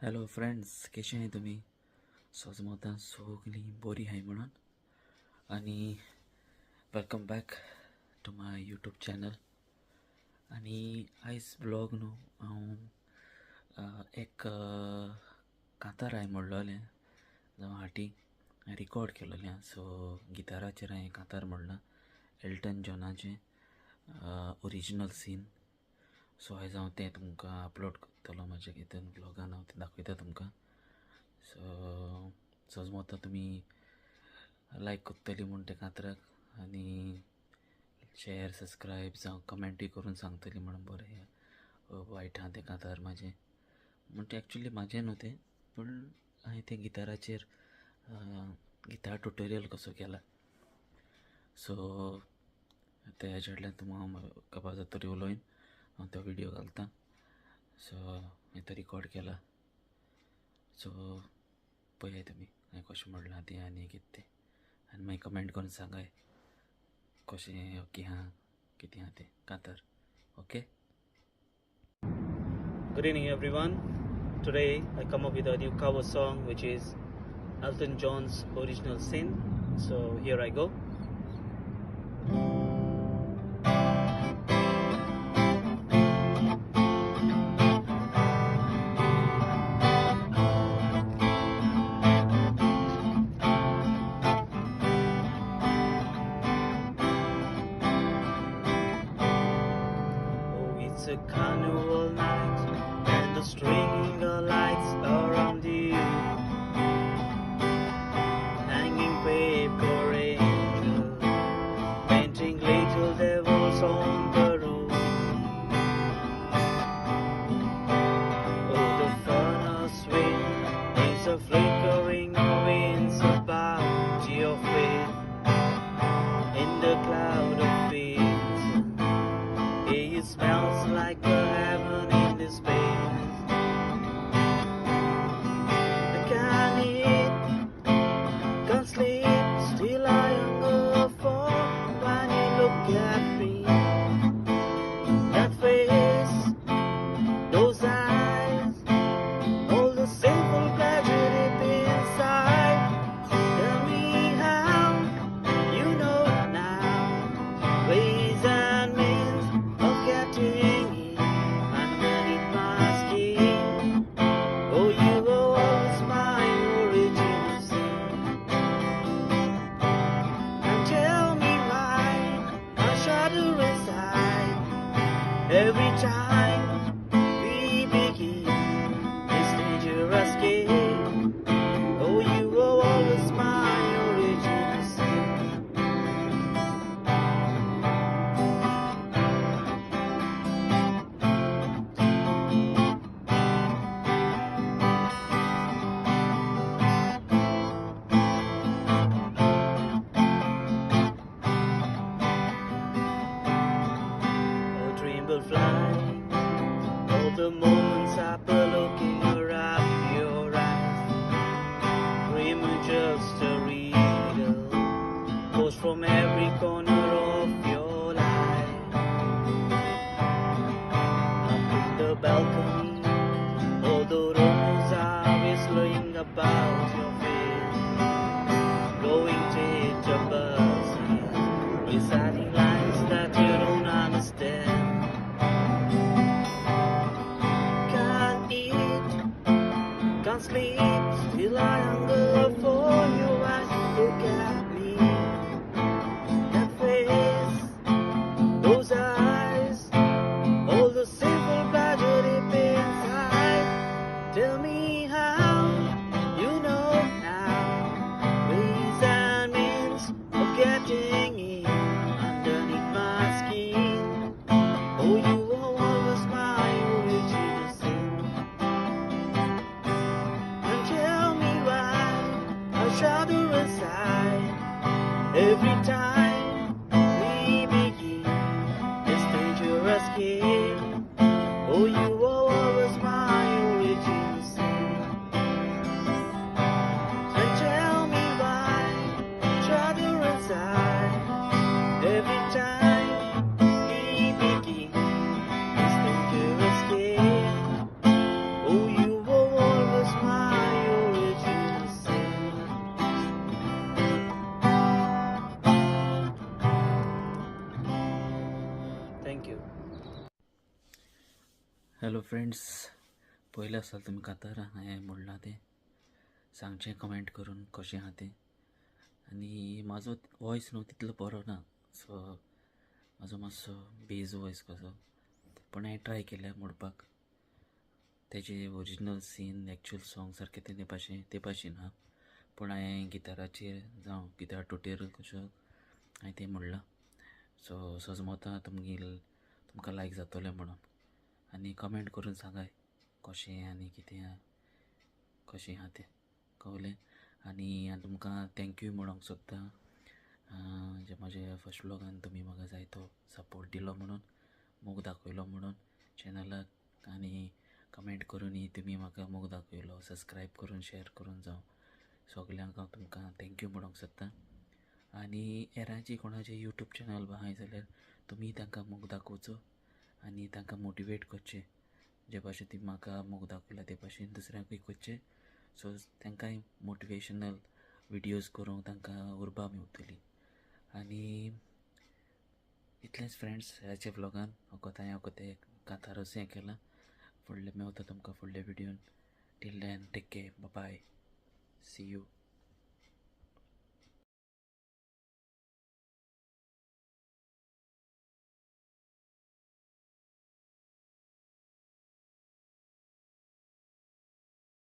Hello friends, कशे आहे तुम्ही? सोजमोता सगळीं बरी हाय म्हणून आणि welcome back to my YouTube channel. आणि आयज ब्लॉग न्हू हांव एक कांतार हांवें म्हणलोलें जावं हाटी रिकॉर्ड केलोलें. सो गिटाराचेर हांवें कांतार म्हणलां एल्टन जॉनाचें ओरिजिनल सीन. सो आयज हांव तें तुमकां अपलोड करतलो म्हाज्या हितून ब्लॉगान. हांव तें दाखयता तुमकां. सो समज तुमी लायक करतली म्हूण तें कांतराक आनी शेअर सबस्क्रायब जावं कमेंटूय करून सांगतली म्हणून बरें वायट आहा तें कांतार म्हाजें म्हण तें एक्चुली म्हाजें न्हू तें, पूण हांवें तें गिटाराचेर गिटार ट्युटोरियल कसो केला. सो ते हेज्यातल्यान तुमकां हांव काबार जाता तरी उलोवन हांव तो व्हिडियो घालतां. सो हांवें तो रिकॉर्ड केला. सो पळयात तुमी हांवें कशें म्हणलां तें आनी कितें तें, आनी मागीर कमेंट करून सांगाय कशें ओके आहा कितें आहा तें कांतार. Okay. Good evening, everyone. Today I come up with a new cover song, which is Elton John's original Sin. So here I go. Oh, it's a carnival night, and the string of lights around you, hanging paper angels, painting little devils on the roof. Oh, the fun of swing is a flickering winds about your faith in the cloud of fields. It smells like a heaven in this space. I can't eat, can't sleep, still I hunger for when you look at me. That face, those eyes, all the simple pleasure deep inside. Tell me how, you know now, ways and means of getting in underneath my skin. Oh, you were always my original sin. And tell me why I shudder inside every time we begin this dangerous game. Oh, you were always my original sin. A dream will fly, all the moments after looking around your eyes. Dream will just a riddle, goes from every corner of your life. Up in the balcony, all the rumors are whistling about your face, blowing teacher buzzes, reciting lines that you don't understand. Can't eat, can't sleep, still I hunger for you as you look at me. That face, those eyes, all the simple pleasure deep inside. Tell me how, you know now, ways and means of getting in underneath my skin. Oh, you were always my original sin. And tell me why I shudder inside every time we begin this dangerous game. Oh, you were always my original sin. And tell me why I shudder inside every time we begin this dangerous game. Oh, you were always Thank you. Hello friends, पयलें आसतलें तुमकां तर हांवें म्हणलां तें सांगचें comment करून कशें आहा तें. आनी म्हाजो वॉयस न्हू तितलो बरो ना, सो म्हाजो मातसो बेज वॉयस कसो, पण हांवें ट्राय केलें म्हणपाक तेजे ओरिजिनल सीन एक्चुअल सॉंग सारकें ते भाशेन ना, पूण हांवें गिटाराचेर जावं गिटार टुटेर कशें हांवें तें म्हणलां. सो समजता तुमकां लायक जातलें म्हणून. आनी कमेंट करून सांगाय कशें आनी कितें कशें आहा तें कळलें. आनी हांव तुमकां थँक्यू म्हणूंक सोदतां जे म्हाजे फर्स्ट व्लॉगान तुमी म्हाका जायतो सपोर्ट दिलो म्हणून, मोग दाखयलो म्हणून चॅनलाक, आनी कमेंट करूनय तुमी म्हाका मोग दाखयलो, सबस्क्रायब करून शेअर करून जावं सगल्यांक हांव तुमकां थँक्यू म्हणूंक सोदतां. आनी हेरांची कोणाचें यूट्यूब चॅनल आहाय जाल्यार तुमी तांकां मोग दाखोवचो आनी तांकां मोटिवेट करचें, जे भाशेन ती म्हाका मोग दाखयला ते भाशेन दुसऱ्यांकूय करचें. सो तांकांय मोटिवेशनल विडियोज करूंक तांकां उर्बा मेवतली. आनी इतलेंच फ्रेंड्स ह्याच्या व्लॉगान हांव कोतें कांतारोस हें केलां. फुडलें मेवता तुमकां फुडल्या विडियोन. Till then take care, bye, see you.